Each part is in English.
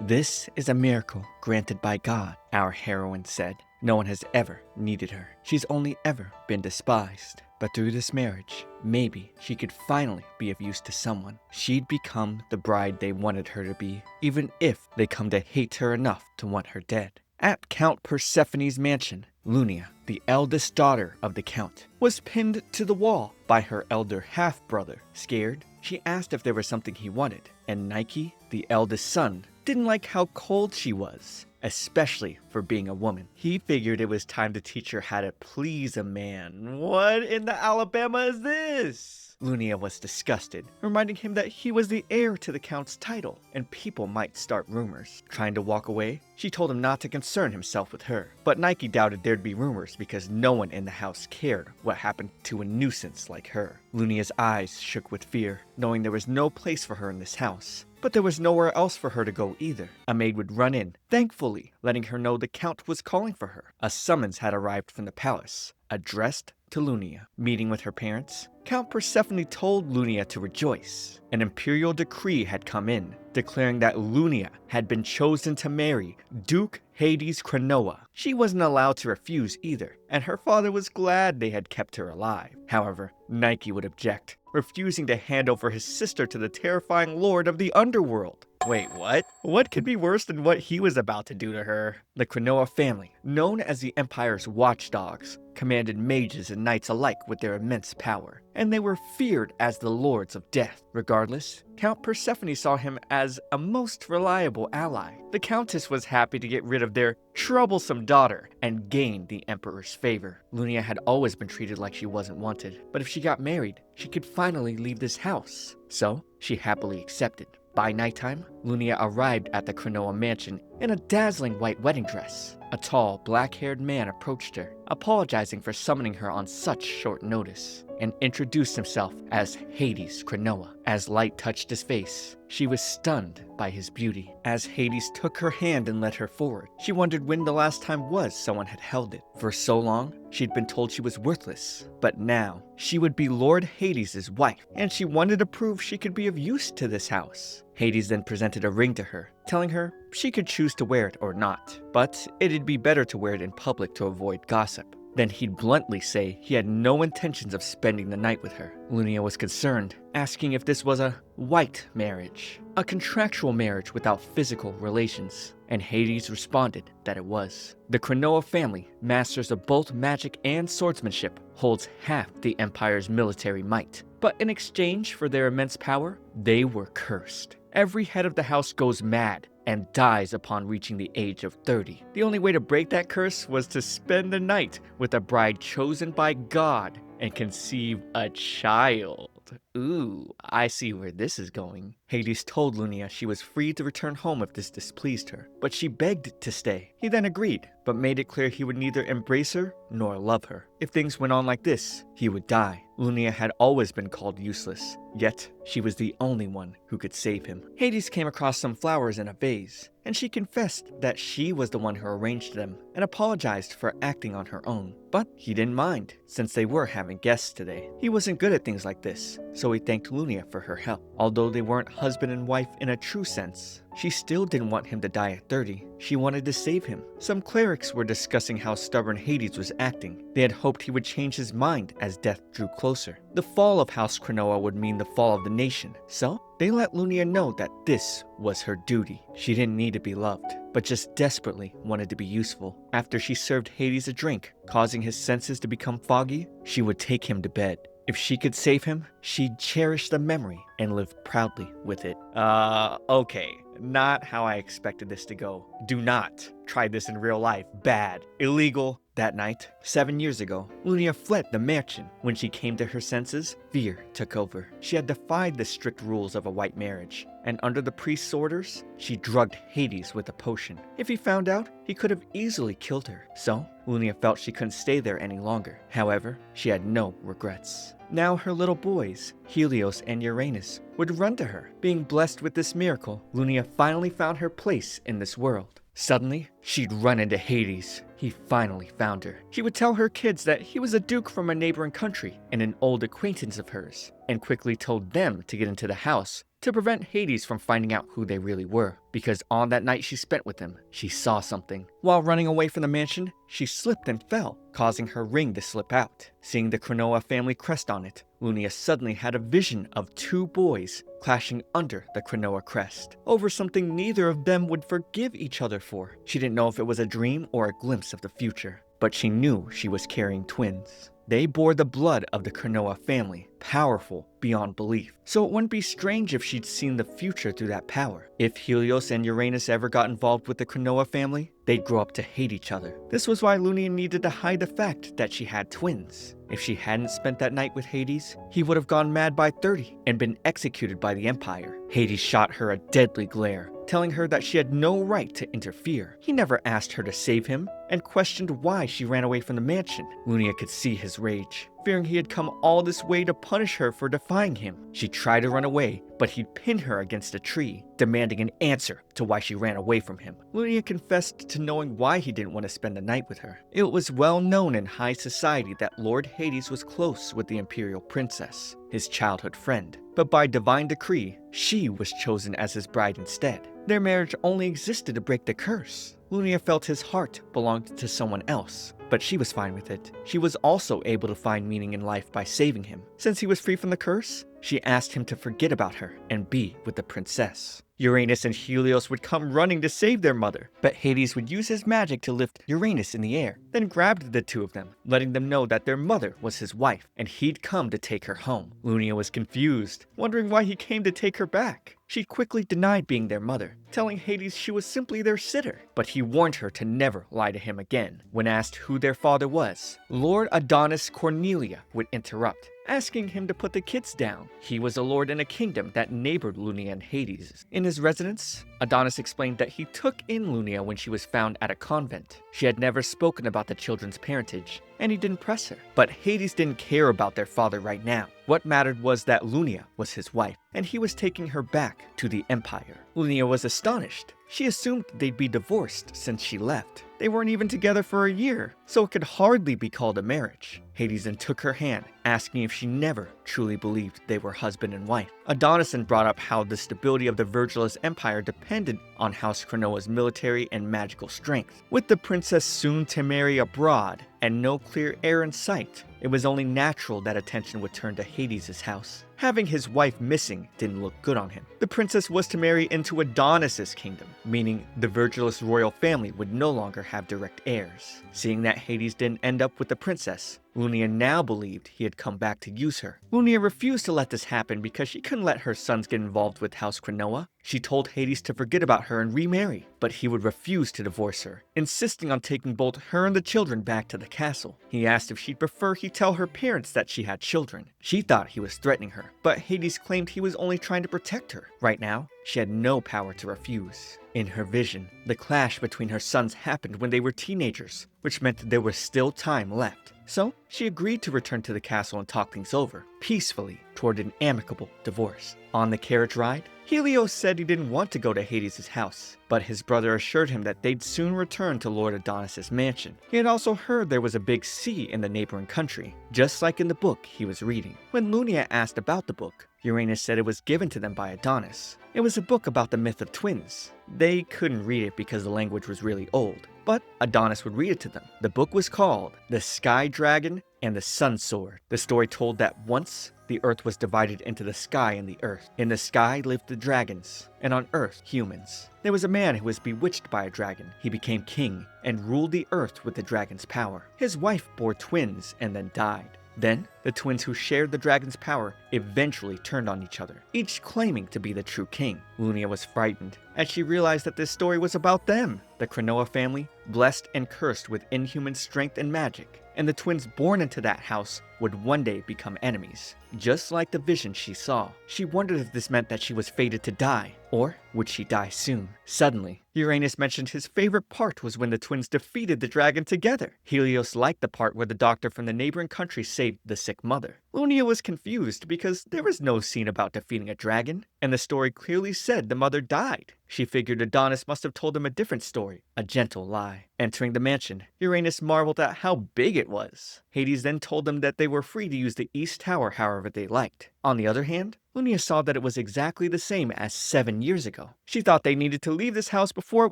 "This is a miracle granted by God," our heroine said. "No one has ever needed her. She's only ever been despised. But through this marriage, maybe she could finally be of use to someone. She'd become the bride they wanted her to be, even if they come to hate her enough to want her dead." At Count Persephone's mansion, Lunia, the eldest daughter of the Count, was pinned to the wall by her elder half-brother. Scared, she asked if there was something he wanted, and Nike, the eldest son, didn't like how cold she was, especially for being a woman. He figured it was time to teach her how to please a man. What in the Alabama is this? Lunia was disgusted, reminding him that he was the heir to the Count's title, and people might start rumors. Trying to walk away, she told him not to concern himself with her. But Nike doubted there'd be rumors because no one in the house cared what happened to a nuisance like her. Lunia's eyes shook with fear, knowing there was no place for her in this house. But there was nowhere else for her to go either. A maid would run in, thankfully, letting her know the Count was calling for her. A summons had arrived from the palace, addressed to Lunia. Meeting with her parents, Count Persephone told Lunia to rejoice. An imperial decree had come in, declaring that Lunia had been chosen to marry Duke Hades Cronoa. She wasn't allowed to refuse either, and her father was glad they had kept her alive. However, Nike would object, refusing to hand over his sister to the terrifying lord of the Underworld. Wait, what? What could be worse than what he was about to do to her? The Cronoa family, known as the Empire's watchdogs, commanded mages and knights alike with their immense power, and they were feared as the lords of death. Regardless, Count Persephone saw him as a most reliable ally. The Countess was happy to get rid of their troublesome daughter and gain the Emperor's favor. Lunia had always been treated like she wasn't wanted, but if she got married, she could finally leave this house. So, she happily accepted. By nighttime, Lunia arrived at the Cronoa mansion in a dazzling white wedding dress. A tall, black-haired man approached her, apologizing for summoning her on such short notice, and introduced himself as Hades Cronoa. As light touched his face, she was stunned by his beauty. As Hades took her hand and led her forward, she wondered when the last time was someone had held it. For so long, she'd been told she was worthless, but now she would be Lord Hades' wife, and she wanted to prove she could be of use to this house. Hades then presented a ring to her, telling her she could choose to wear it or not, but it'd be better to wear it in public to avoid gossip. Then he'd bluntly say he had no intentions of spending the night with her. Lunia was concerned, asking if this was a white marriage, a contractual marriage without physical relations, and Hades responded that it was. The Cronoa family, masters of both magic and swordsmanship, holds half the Empire's military might, but in exchange for their immense power, they were cursed. Every head of the house goes mad and dies upon reaching the age of 30. The only way to break that curse was to spend the night with a bride chosen by God and conceive a child. Ooh, I see where this is going. Hades told Lunia she was free to return home if this displeased her, but she begged to stay. He then agreed, but made it clear he would neither embrace her nor love her. If things went on like this, he would die. Lunia had always been called useless, yet she was the only one who could save him. Hades came across some flowers in a vase, and she confessed that she was the one who arranged them and apologized for acting on her own. But he didn't mind, since they were having guests today. He wasn't good at things like this, so he thanked Lunia for her help. Although they weren't husband and wife in a true sense, she still didn't want him to die at 30. She wanted to save him. Some clerics were discussing how stubborn Hades was acting. They had hoped he would change his mind as death drew closer. The fall of House Cronoa would mean the fall of the nation, so they let Lunia know that this was her duty. She didn't need to be loved, but just desperately wanted to be useful. After she served Hades a drink, causing his senses to become foggy, she would take him to bed. If she could save him, she'd cherish the memory and live proudly with it. Okay. Not how I expected this to go. Do not try this in real life. Bad. Illegal. That night, 7 years ago, Lunia fled the mansion. When she came to her senses, fear took over. She had defied the strict rules of a white marriage, and under the priest's orders, she drugged Hades with a potion. If he found out, he could have easily killed her. So, Lunia felt she couldn't stay there any longer. However, she had no regrets. Now her little boys, Helios and Uranus, would run to her. Being blessed with this miracle, Lunia finally found her place in this world. Suddenly, she'd run into Hades. He finally found her. She would tell her kids that he was a duke from a neighboring country and an old acquaintance of hers, and quickly told them to get into the house to prevent Hades from finding out who they really were, because on that night she spent with him, she saw something. While running away from the mansion, she slipped and fell, causing her ring to slip out. Seeing the Cronoa family crest on it, Lunia suddenly had a vision of two boys clashing under the Cronoa crest, over something neither of them would forgive each other for. She didn't know if it was a dream or a glimpse of the future, but she knew she was carrying twins. They bore the blood of the Cronoa family, powerful beyond belief. So it wouldn't be strange if she'd seen the future through that power. If Helios and Uranus ever got involved with the Cronoa family, they'd grow up to hate each other. This was why Lunia needed to hide the fact that she had twins. If she hadn't spent that night with Hades, he would have gone mad by 30 and been executed by the Empire. Hades shot her a deadly glare, telling her that she had no right to interfere. He never asked her to save him, and questioned why she ran away from the mansion. Lunia could see his rage, fearing he had come all this way to punish her for defying him. She tried to run away, but he'd pinned her against a tree, demanding an answer to why she ran away from him. Lunia confessed to knowing why he didn't want to spend the night with her. It was well known in high society that Lord Hades was close with the Imperial Princess, his childhood friend. But by divine decree, she was chosen as his bride instead. Their marriage only existed to break the curse. Lunia felt his heart belonged to someone else, but she was fine with it. She was also able to find meaning in life by saving him. Since he was free from the curse, she asked him to forget about her and be with the princess. Uranus and Helios would come running to save their mother, but Hades would use his magic to lift Uranus in the air, then grabbed the two of them, letting them know that their mother was his wife, and he'd come to take her home. Lunia was confused, wondering why he came to take her back. She quickly denied being their mother, telling Hades she was simply their sitter, but he warned her to never lie to him again. When asked who their father was, Lord Adonis Cornelia would interrupt, asking him to put the kids down. He was a lord in a kingdom that neighbored Lunia and Hades. In his residence, Adonis explained that he took in Lunia when she was found at a convent. She had never spoken about the children's parentage, and he didn't press her. But Hades didn't care about their father right now. What mattered was that Lunia was his wife, and he was taking her back to the Empire. Lunia was astonished. She assumed they'd be divorced since she left. They weren't even together for a year, so it could hardly be called a marriage. Hades then took her hand, asking if she never truly believed they were husband and wife. Adonis then brought up how the stability of the Virgilus Empire depended on House Cronoa's military and magical strength. With the princess soon to marry abroad and no clear heir in sight, it was only natural that attention would turn to Hades' house. Having his wife missing didn't look good on him. The princess was to marry into Adonis' kingdom, meaning the Virgilus royal family would no longer have direct heirs. Seeing that Hades didn't end up with the princess, Lunia now believed he had come back to use her. Lunia refused to let this happen because she couldn't let her sons get involved with House Cronoa. She told Hades to forget about her and remarry, but he would refuse to divorce her, insisting on taking both her and the children back to the castle. He asked if she'd prefer he tell her parents that she had children. She thought he was threatening her, but Hades claimed he was only trying to protect her. Right now, she had no power to refuse. In her vision, the clash between her sons happened when they were teenagers, which meant there was still time left. So, she agreed to return to the castle and talk things over, peacefully, toward an amicable divorce. On the carriage ride, Helios said he didn't want to go to Hades' house, but his brother assured him that they'd soon return to Lord Adonis' mansion. He had also heard there was a big sea in the neighboring country, just like in the book he was reading. When Lunia asked about the book, Uranus said it was given to them by Adonis. It was a book about the myth of twins. They couldn't read it because the language was really old, but Adonis would read it to them. The book was called The Sky Dragon and the Sun Sword. The story told that once, the earth was divided into the sky and the earth. In the sky lived the dragons, and on earth, humans. There was a man who was bewitched by a dragon. He became king and ruled the earth with the dragon's power. His wife bore twins and then died. Then, the twins who shared the dragon's power eventually turned on each other, each claiming to be the true king. Lunia was frightened as she realized that this story was about them, the Cronoa family, blessed and cursed with inhuman strength and magic, and the twins born into that house would one day become enemies. Just like the vision she saw, she wondered if this meant that she was fated to die, or would she die soon? Suddenly, Uranus mentioned his favorite part was when the twins defeated the dragon together. Helios liked the part where the doctor from the neighboring country saved the sick mother. Lunia was confused because there was no scene about defeating a dragon, and the story clearly said the mother died. She figured Adonis must have told them a different story, a gentle lie. Entering the mansion, Uranus marveled at how big it was. Hades then told them that they were free to use the East Tower however they liked. On the other hand, Lunia saw that it was exactly the same as 7 years ago. She thought they needed to leave this house before it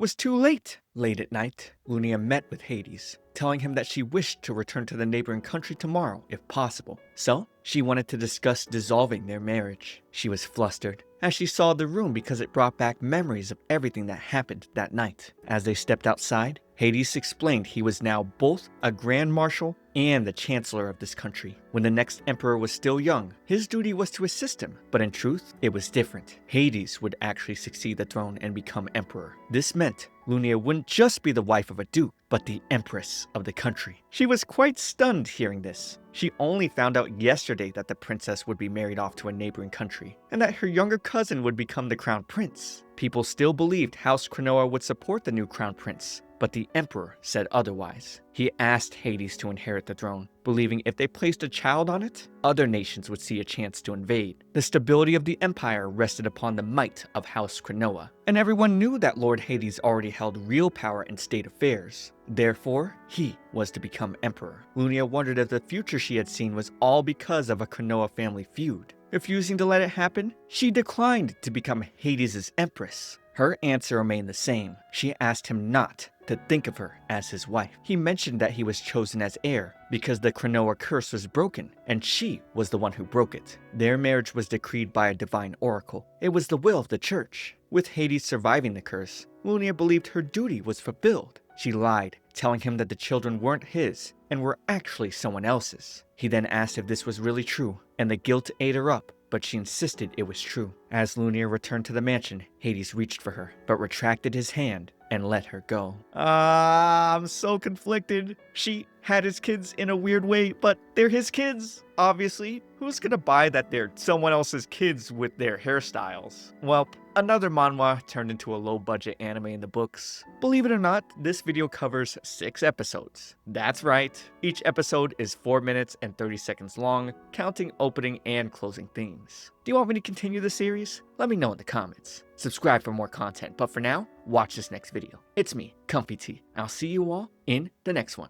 was too late. Late at night, Lunia met with Hades, telling him that she wished to return to the neighboring country tomorrow if possible. So, she wanted to discuss dissolving their marriage. She was flustered as she saw the room because it brought back memories of everything that happened that night. As they stepped outside, Hades explained he was now both a Grand Marshal and the Chancellor of this country. When the next emperor was still young, his duty was to assist him, but in truth, it was different. Hades would actually succeed the throne and become emperor. This meant Lunia wouldn't just be the wife of a duke, but the empress of the country. She was quite stunned hearing this. She only found out yesterday that the princess would be married off to a neighboring country, and that her younger cousin would become the crown prince. People still believed House Cronoa would support the new crown prince, but the emperor said otherwise. He asked Hades to inherit the throne, believing if they placed a child on it, other nations would see a chance to invade. The stability of the empire rested upon the might of House Cronoa, and everyone knew that Lord Hades already held real power in state affairs. Therefore, he was to become emperor. Lunia wondered if the future she had seen was all because of a Cronoa family feud. Refusing to let it happen, she declined to become Hades' empress. Her answer remained the same. She asked him not to think of her as his wife. He mentioned that he was chosen as heir because the Cronoa curse was broken, and she was the one who broke it. Their marriage was decreed by a divine oracle. It was the will of the church. With Hades surviving the curse, Lunia believed her duty was fulfilled. She lied, telling him that the children weren't his and were actually someone else's. He then asked if this was really true, and the guilt ate her up, but she insisted it was true. As Lunia returned to the mansion, Hades reached for her, but retracted his hand and let her go. I'm so conflicted. She had his kids in a weird way, but they're his kids, obviously. Who's gonna buy that they're someone else's kids with their hairstyles? Well, another manhwa turned into a low-budget anime in the books. Believe it or not, this video covers 6 episodes. That's right, each episode is 4 minutes and 30 seconds long, counting opening and closing themes. Do you want me to continue the series? Let me know in the comments. Subscribe for more content, but for now, watch this next video. It's me, ComfyTea. I'll see you all in the next one.